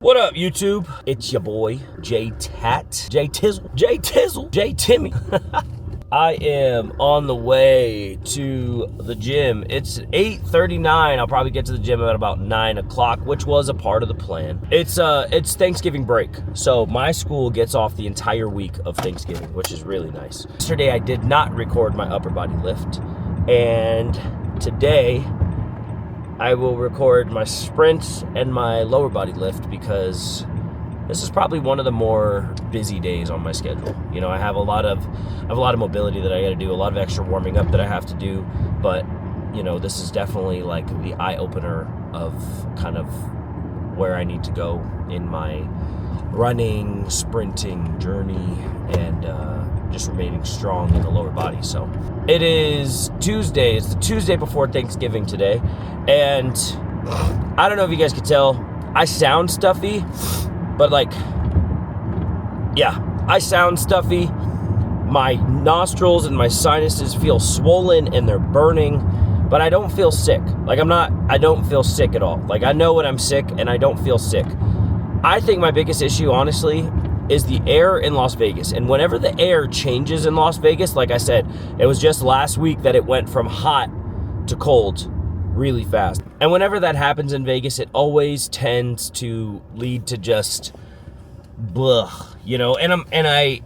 What up, YouTube? It's your boy, J Tat, J Tizzle, J Tizzle, J Timmy. I am on the way to the gym. It's 8:39. I'll probably get to the gym at about 9 o'clock, which was a part of the plan. It's Thanksgiving break, so my school gets off the entire week of Thanksgiving, which is really nice. Yesterday, I did not record my upper body lift, and today, I will record my sprints and my lower body lift because this is probably one of the more busy days on my schedule. You know, I have a lot of mobility that I got to do, a lot of extra warming up that I have to do, but you know, this is definitely like the eye opener of kind of where I need to go in my running, sprinting journey, and just remaining strong in the lower body. So it is Tuesday. It's the Tuesday before Thanksgiving today, and I don't know if you guys could tell, I sound stuffy, but like, yeah, I sound stuffy. My nostrils and my sinuses feel swollen and they're burning, but I don't feel sick. Like I don't feel sick at all. Like I know when I'm sick and I don't feel sick. I think my biggest issue, honestly, is the air in Las Vegas. And whenever the air changes in Las Vegas, like I said, it was just last week that it went from hot to cold really fast. And whenever that happens in Vegas, it always tends to lead to just blah, you know. And I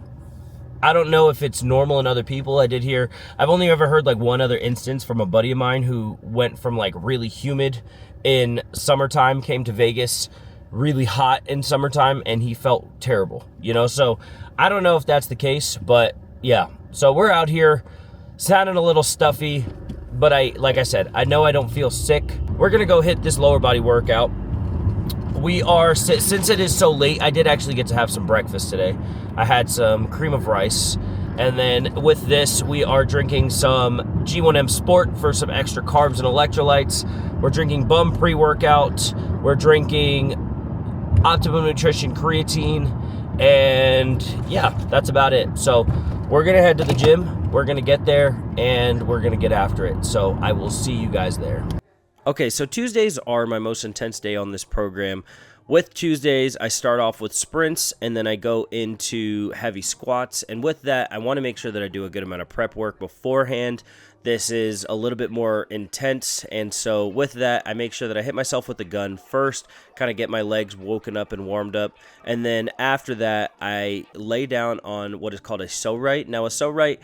don't know if it's normal in other people. I've only ever heard like one other instance from a buddy of mine who went from like really humid in summertime, came to Vegas really hot in summertime, and he felt terrible, you know. So I don't know if that's the case, but yeah. So we're out here sounding a little stuffy, but like I said, I know I don't feel sick. We're gonna go hit this lower body workout. Since it is so late, I did actually get to have some breakfast today. I had some cream of rice, and then with this, we are drinking some G1M Sport for some extra carbs and electrolytes. We're drinking Bum pre-workout. We're drinking Optimum Nutrition creatine, and yeah, that's about it. So we're gonna head to the gym, we're gonna get there, and we're gonna get after it. So I will see you guys there. Okay, so Tuesdays are my most intense day on this program. With Tuesdays, I start off with sprints, and then I go into heavy squats. And with that, I want to make sure that I do a good amount of prep work beforehand. This is a little bit more intense, and so with that, I make sure that I hit myself with the gun first, kind of get my legs woken up and warmed up, and then after that, I lay down on what is called a so right. Now, a so right,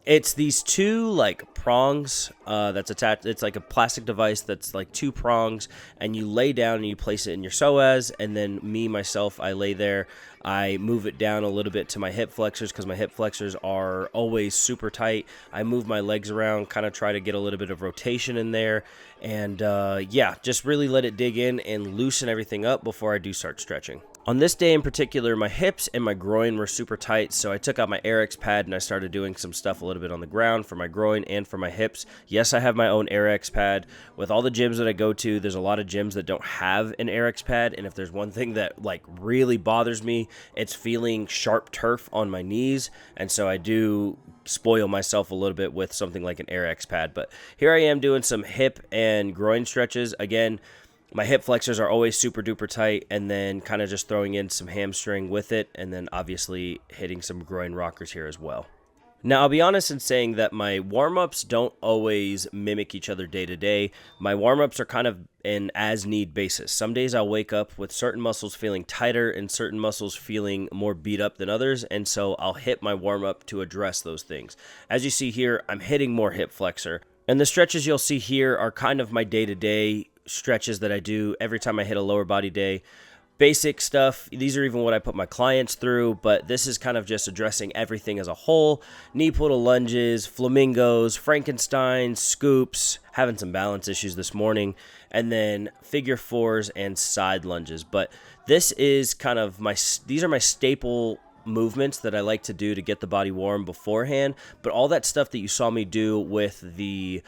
it's these two like prongs that's attached. It's like a plastic device that's like two prongs, and you lay down and you place it in your psoas, and then myself, I lay there. I move it down a little bit to my hip flexors because my hip flexors are always super tight. I move my legs around, kind of try to get a little bit of rotation in there, and yeah, just really let it dig in and loosen everything up before I do start stretching. On this day in particular, my hips and my groin were super tight, so I took out my AirX pad and I started doing some stuff a little bit on the ground for my groin and for my hips. Yes, I have my own AirX pad. With all the gyms that I go to, there's a lot of gyms that don't have an AirX pad, and if there's one thing that like really bothers me, it's feeling sharp turf on my knees, and so I do spoil myself a little bit with something like an AirX pad. But here I am doing some hip and groin stretches. Again, my hip flexors are always super duper tight, and then kind of just throwing in some hamstring with it, and then obviously hitting some groin rockers here as well. Now, I'll be honest in saying that my warm-ups don't always mimic each other day to day. My warm-ups are kind of an as-need basis. Some days I'll wake up with certain muscles feeling tighter and certain muscles feeling more beat up than others, and so I'll hit my warm-up to address those things. As you see here, I'm hitting more hip flexor, and the stretches you'll see here are kind of my day-to-day stretches that I do every time I hit a lower body day. Basic stuff. These are even what I put my clients through, but this is kind of just addressing everything as a whole. Knee pull lunges, flamingos, Frankensteins, scoops, having some balance issues this morning, and then figure fours and side lunges. But this is kind of these are my staple movements that I like to do to get the body warm beforehand. But all that stuff that you saw me do with the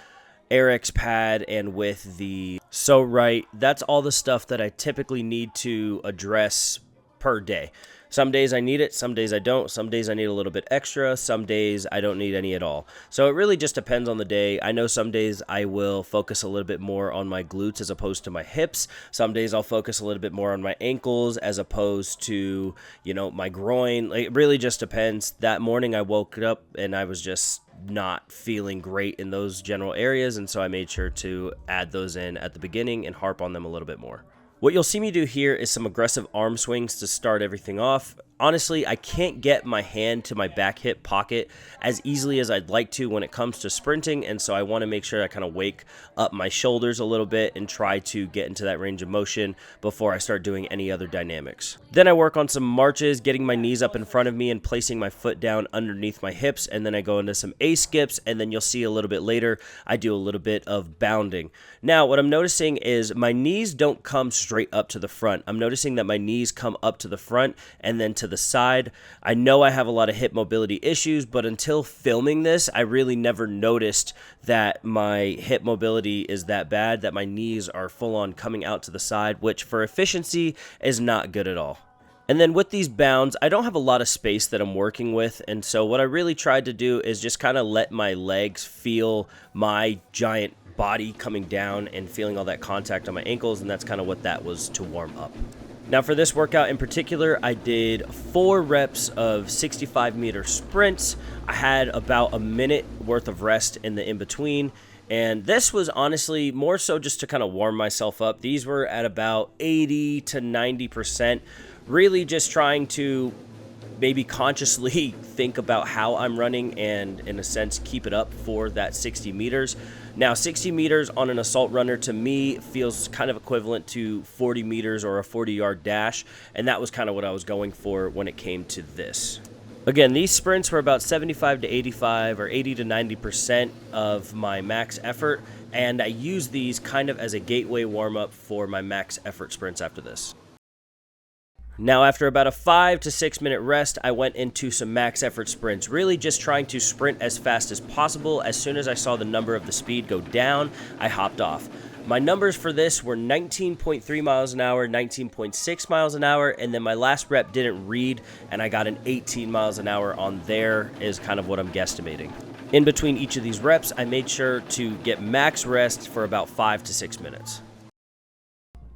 AirX pad and with the so right, that's all the stuff that I typically need to address per day. Some days I need it, some days I don't. Some days I need a little bit extra, some days I don't need any at all. So it really just depends on the day. I know some days I will focus a little bit more on my glutes as opposed to my hips. Some days I'll focus a little bit more on my ankles as opposed to, my groin. It really just depends. That morning I woke up and I was just not feeling great in those general areas, and so I made sure to add those in at the beginning and harp on them a little bit more. What you'll see me do here is some aggressive arm swings to start everything off. Honestly, I can't get my hand to my back hip pocket as easily as I'd like to when it comes to sprinting, and so I want to make sure I kind of wake up my shoulders a little bit and try to get into that range of motion before I start doing any other dynamics. Then I work on some marches, getting my knees up in front of me and placing my foot down underneath my hips, and then I go into some A skips, and then you'll see a little bit later I do a little bit of bounding. Now, what I'm noticing is my knees don't come straight up to the front. I'm noticing that my knees come up to the front and then to the side. I know I have a lot of hip mobility issues, but until filming this, I really never noticed that my hip mobility is that bad, that my knees are full on coming out to the side, which for efficiency is not good at all. And then with these bounds, I don't have a lot of space that I'm working with, and so what I really tried to do is just kind of let my legs feel my giant body coming down and feeling all that contact on my ankles, and that's kind of what that was to warm up. Now for this workout in particular, I did 4 reps of 65-meter sprints. I had about a minute worth of rest in the in-between, and this was honestly more so just to kind of warm myself up. These were at about 80 to 90%, really just trying to maybe consciously think about how I'm running and, in a sense, keep it up for that 60 meters. Now, 60 meters on an assault runner to me feels kind of equivalent to 40 meters or a 40-yard dash, and that was kind of what I was going for when it came to this. Again, these sprints were about 75 to 85 or 80 to 90% of my max effort, and I use these kind of as a gateway warm-up for my max effort sprints after this. Now, after about a 5 to 6 minute rest, I went into some max effort sprints, really just trying to sprint as fast as possible. As soon as I saw the number of the speed go down, I hopped off. My numbers for this were 19.3 miles an hour, 19.6 miles an hour, and then my last rep didn't read, and I got an 18 miles an hour on there is kind of what I'm guesstimating. In between each of these reps, I made sure to get max rest for about 5 to 6 minutes.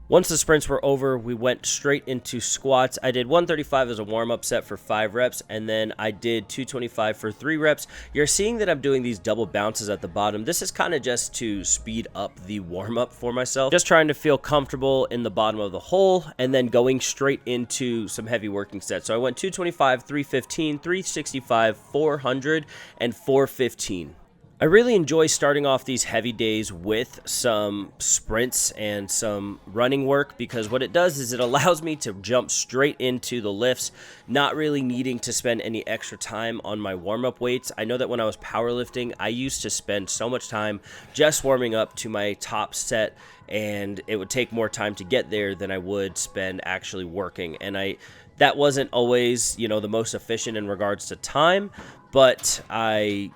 Once the sprints were over, we went straight into squats. I did 135 as a warm-up set for 5 reps, and then I did 225 for 3 reps. You're seeing that I'm doing these double bounces at the bottom. This is kind of just to speed up the warm-up for myself. Just trying to feel comfortable in the bottom of the hole, and then going straight into some heavy working sets. So I went 225, 315, 365, 400, and 415. I really enjoy starting off these heavy days with some sprints and some running work, because what it does is it allows me to jump straight into the lifts, not really needing to spend any extra time on my warm-up weights. I know that when I was powerlifting, I used to spend so much time just warming up to my top set, and it would take more time to get there than I would spend actually working. And that wasn't always, the most efficient in regards to time, but I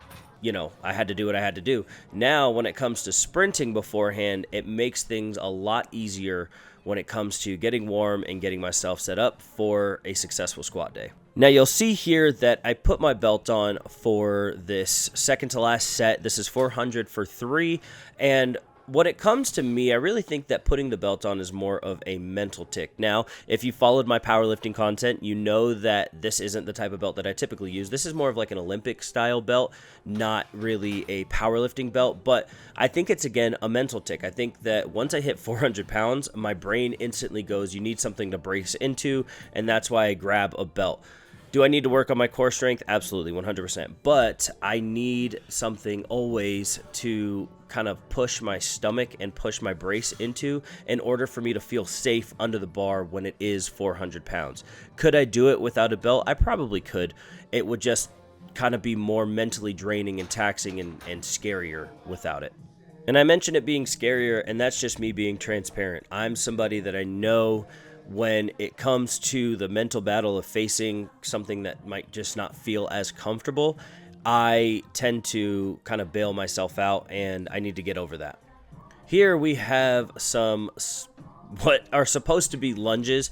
had to do what I had to do. Now, when it comes to sprinting beforehand, it makes things a lot easier when it comes to getting warm and getting myself set up for a successful squat day. Now, you'll see here that I put my belt on for this second to last set. This is 400 for 3, and when it comes to me, I really think that putting the belt on is more of a mental tick. Now, if you followed my powerlifting content, you know that this isn't the type of belt that I typically use. This is more of like an Olympic style belt, not really a powerlifting belt, but I think it's, again, a mental tick. I think that once I hit 400 pounds, my brain instantly goes, you need something to brace into, and that's why I grab a belt. Do I need to work on my core strength? Absolutely, 100%. But I need something always to kind of push my stomach and push my brace into in order for me to feel safe under the bar when it is 400 pounds. Could I do it without a belt? I probably could. It would just kind of be more mentally draining and taxing and scarier without it. And I mentioned it being scarier, and that's just me being transparent. I'm somebody that I know when it comes to the mental battle of facing something that might just not feel as comfortable, I tend to kind of bail myself out, and I need to get over that. Here we have some what are supposed to be lunges.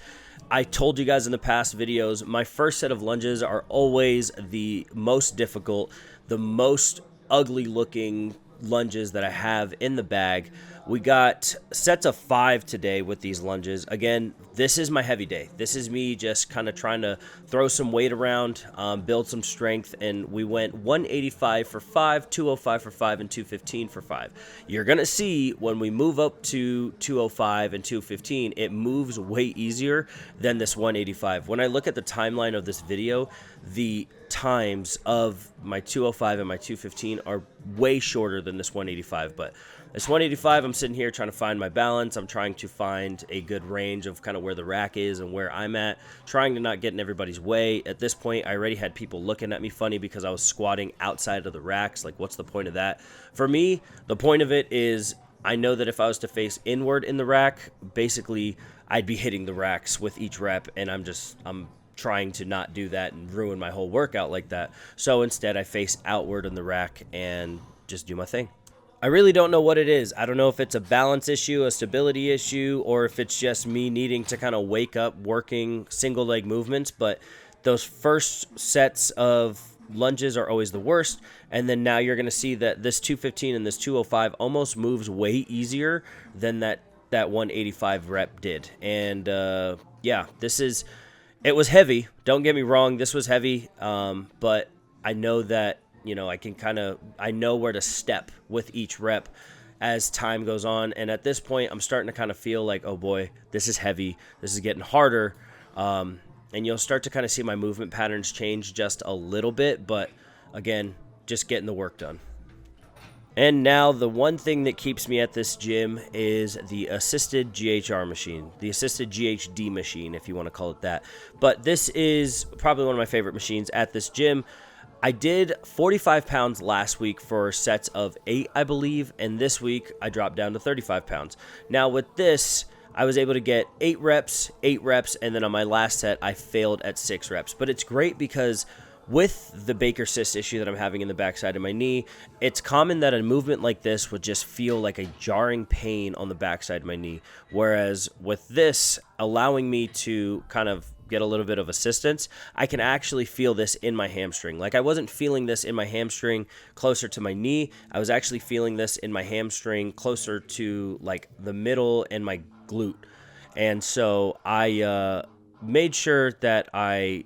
I told you guys in the past videos, my first set of lunges are always the most difficult, the most ugly looking lunges that I have in the bag. We got sets of 5 today with these lunges. Again, this is my heavy day. This is me just kind of trying to throw some weight around, build some strength, and we went 185 for 5, 205 for 5, and 215 for 5. You're going to see when we move up to 205 and 215, it moves way easier than this 185. When I look at the timeline of this video, the times of my 205 and my 215 are way shorter than this 185, but this 185, I'm sitting here trying to find my balance. I'm trying to find a good range of kind of where the rack is and where I'm at, trying to not get in everybody's way. At this point, I already had people looking at me funny because I was squatting outside of the racks. Like, what's the point of that? For me, the point of it is I know that if I was to face inward in the rack, basically I'd be hitting the racks with each rep, and I'm trying to not do that and ruin my whole workout like that. So instead, I face outward in the rack and just do my thing. I really don't know what it is. I don't know if it's a balance issue, a stability issue, or if it's just me needing to kind of wake up working single leg movements, but those first sets of lunges are always the worst, and then now you're going to see that this 215 and this 205 almost moves way easier than that 185 rep did. And yeah, it was heavy. Don't get me wrong, this was heavy, but I know that I know where to step with each rep as time goes on. And at this point, I'm starting to kind of feel like, oh boy, this is heavy. This is getting harder. And you'll start to kind of see my movement patterns change just a little bit. But again, just getting the work done. And now the one thing that keeps me at this gym is the assisted GHR machine, the assisted GHD machine, if you want to call it that. But this is probably one of my favorite machines at this gym. I did 45 pounds last week for sets of 8, I believe, and this week I dropped down to 35 pounds. Now with this, I was able to get 8 reps, and then on my last set, I failed at 6 reps. But it's great because with the Baker cyst issue that I'm having in the backside of my knee, it's common that a movement like this would just feel like a jarring pain on the backside of my knee. Whereas with this, allowing me to kind of get a little bit of assistance, I can actually feel this in my hamstring. Like, I wasn't feeling this in my hamstring closer to my knee. I was actually feeling this in my hamstring closer to like the middle and my glute. And so I made sure that I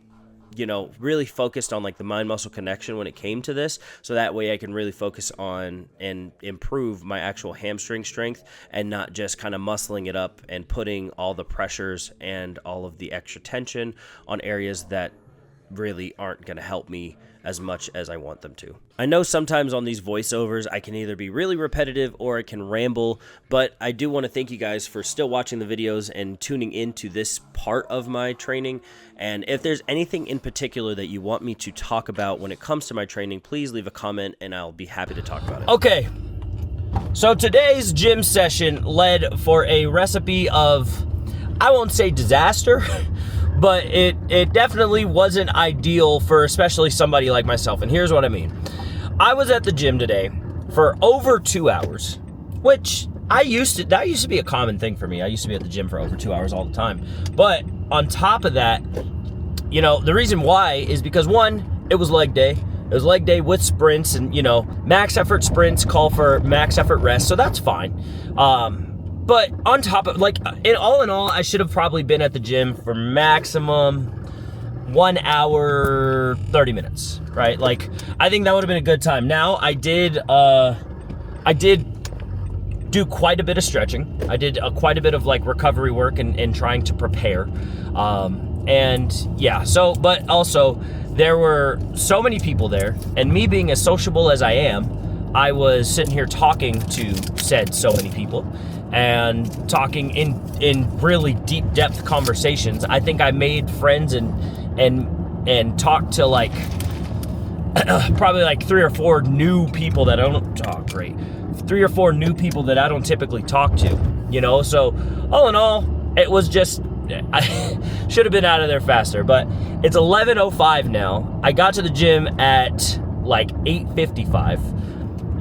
really focused on like the mind muscle connection when it came to this, so that way I can really focus on and improve my actual hamstring strength and not just kind of muscling it up and putting all the pressures and all of the extra tension on areas that really aren't going to help me as much as I want them to. I know sometimes on these voiceovers I can either be really repetitive or I can ramble, but I do want to thank you guys for still watching the videos and tuning into this part of my training. And if there's anything in particular that you want me to talk about when it comes to my training, please leave a comment and I'll be happy to talk about it. Okay, so today's gym session led for a recipe of, I won't say disaster, but it definitely wasn't ideal for especially somebody like myself. And here's what I mean. I was at the gym today for over 2 hours, which that used to be a common thing for me. I used to be at the gym for over 2 hours all the time. But on top of that, the reason why is because, one, it was leg day. It was leg day with sprints, and max effort sprints call for max effort rest, so that's fine. But on top of, in all, I should have probably been at the gym for maximum 1 hour, 30 minutes, right? Like, I think that would have been a good time. Now, I did do quite a bit of stretching. I did quite a bit of recovery work and trying to prepare. And yeah, but also there were so many people there, and me being as sociable as I am, I was sitting here talking to so many people and talking in really deep depth conversations. I think I made friends and talked to probably 3 or 4 new people that I don't, 3 or 4 new people that I don't typically talk to, so all in all, it was just, I should have been out of there faster. But it's 11:05 now. I got to the gym at 8:55.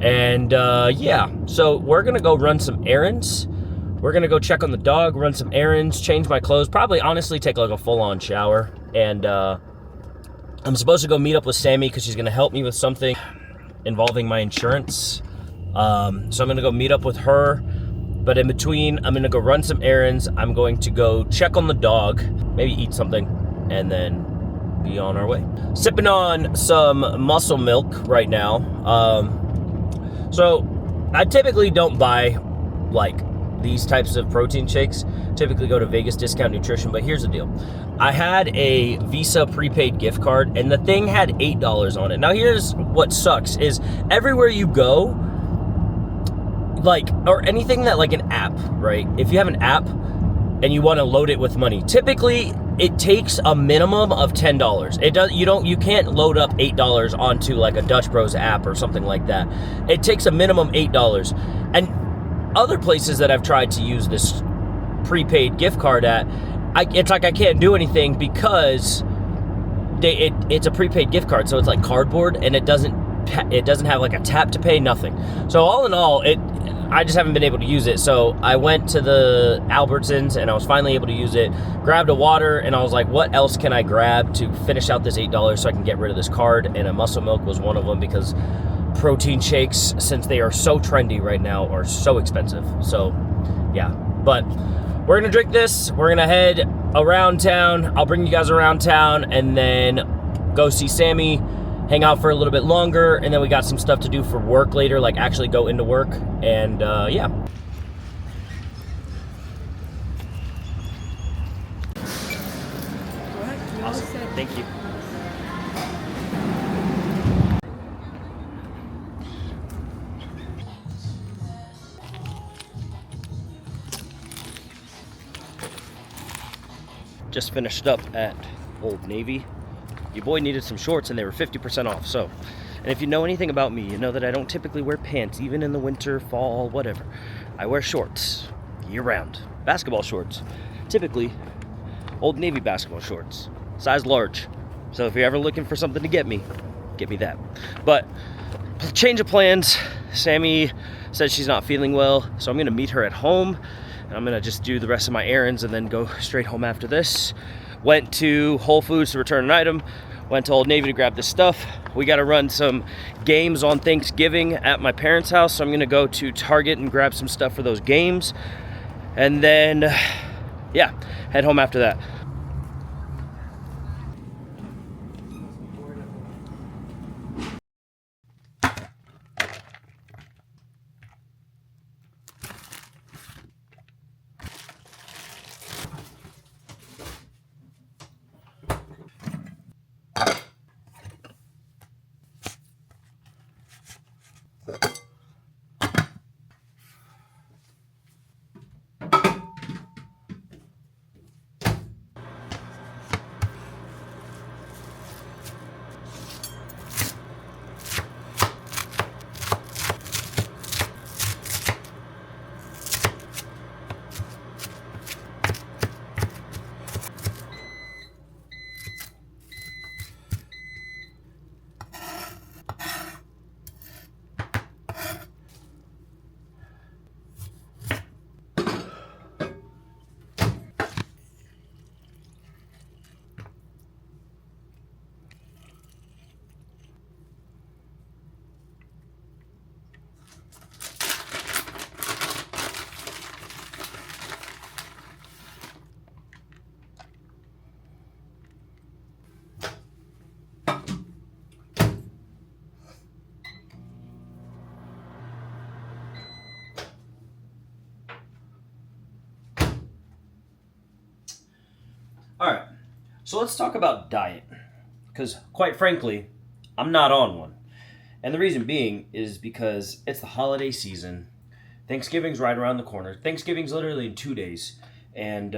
And yeah, so we're gonna go run some errands. we're gonna go check on the dog, run some errands, change my clothes, probably honestly take like a full-on shower. And I'm supposed to go meet up with Sammy because she's gonna help me with something involving my insurance. So I'm gonna go meet up with her. But in between, I'm gonna go run some errands. I'm going to go check on the dog, maybe eat something, and then be on our way. Sipping on some muscle milk right now. So I typically don't buy like these types of protein shakes. Typically go to Vegas Discount Nutrition, but here's the deal. I had a Visa prepaid gift card and the thing had $8 on it. Now here's what sucks is everywhere you go, like, or anything that like an app, right? If you have an app and you want to load it with money, typically it takes a minimum of $10. You can't load up $8 onto like a Dutch Bros app or something like that. It takes a minimum $8. And other places that I've tried to use this prepaid gift card at, it's like I can't do anything because it's a prepaid gift card, so it's like cardboard and it doesn't have like a tap to pay, nothing. So all in all, I just haven't been able to use it. So I went to the Albertsons and I was finally able to use it, grabbed a water, and I was like, what else can I grab to finish out this $8 so I can get rid of this card? And a muscle milk was one of them because protein shakes, since they are so trendy right now, are so expensive. So yeah, but we're gonna drink this. We're gonna head around town. I'll bring you guys around town and then go see Sammy, hang out for a little bit longer, and then we got some stuff to do for work later, like actually go into work, and yeah. Awesome, thank you. Just finished up at Old Navy. Your boy needed some shorts and they were 50% off. So, and if you know anything about me, you know that I don't typically wear pants, even in the winter, fall, whatever. I wear shorts year round. Basketball shorts. Typically, Old Navy basketball shorts. Size large. So if you're ever looking for something to get me that. But, change of plans. Sammy said she's not feeling well, so I'm gonna meet her at home. And I'm gonna just do the rest of my errands and then go straight home after this. Went to Whole Foods to return an item. Went to Old Navy to grab this stuff. We gotta run some games on Thanksgiving at my parents' house, so I'm gonna go to Target and grab some stuff for those games. And then, yeah, head home after that. All right, so let's talk about diet, because quite frankly, I'm not on one. And the reason being is because it's the holiday season. Thanksgiving's right around the corner. Thanksgiving's literally in 2 days. And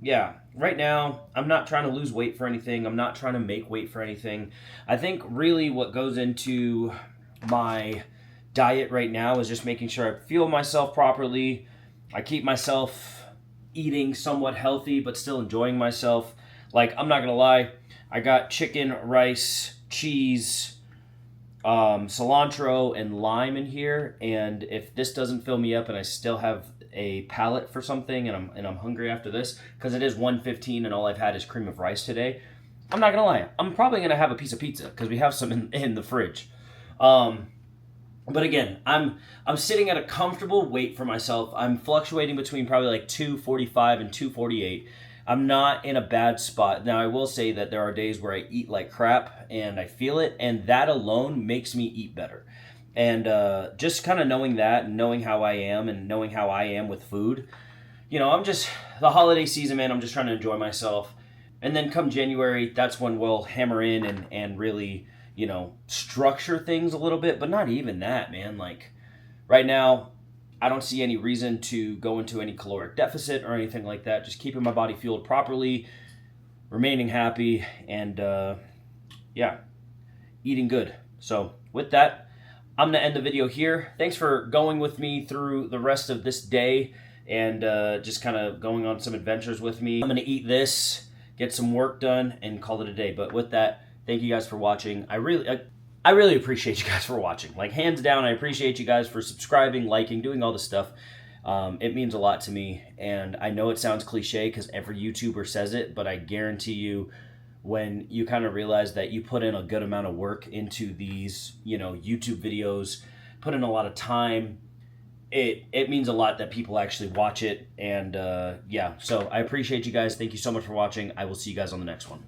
yeah, right now, I'm not trying to lose weight for anything. I'm not trying to make weight for anything. I think really what goes into my diet right now is just making sure I fuel myself properly. I keep myself eating somewhat healthy, but still enjoying myself. Like, I'm not gonna lie, I got chicken, rice, cheese, cilantro, and lime in here, and if this doesn't fill me up and I still have a palate for something and I'm hungry after this, because it is 1:15 and all I've had is cream of rice today, I'm not gonna lie, I'm probably gonna have a piece of pizza because we have some in the fridge. But again, I'm sitting at a comfortable weight for myself. I'm fluctuating between probably like 245 and 248. I'm not in a bad spot. Now, I will say that there are days where I eat like crap and I feel it, and that alone makes me eat better. And just kind of knowing that and knowing how I am and knowing how I am with food, I'm just, the holiday season, man, I'm just trying to enjoy myself. And then come January, that's when we'll hammer in and really, structure things a little bit, but not even that, man. Like right now, I don't see any reason to go into any caloric deficit or anything like that. Just keeping my body fueled properly, remaining happy, and yeah, eating good. So with that, I'm going to end the video here. Thanks for going with me through the rest of this day and just kind of going on some adventures with me. I'm going to eat this, get some work done, and call it a day. But with that, thank you guys for watching. I really appreciate you guys for watching. Like, hands down, I appreciate you guys for subscribing, liking, doing all this stuff. It means a lot to me, and I know it sounds cliche because every YouTuber says it, but I guarantee you, when you kind of realize that you put in a good amount of work into these, YouTube videos, put in a lot of time, it means a lot that people actually watch it. And yeah, so I appreciate you guys. Thank you so much for watching. I will see you guys on the next one.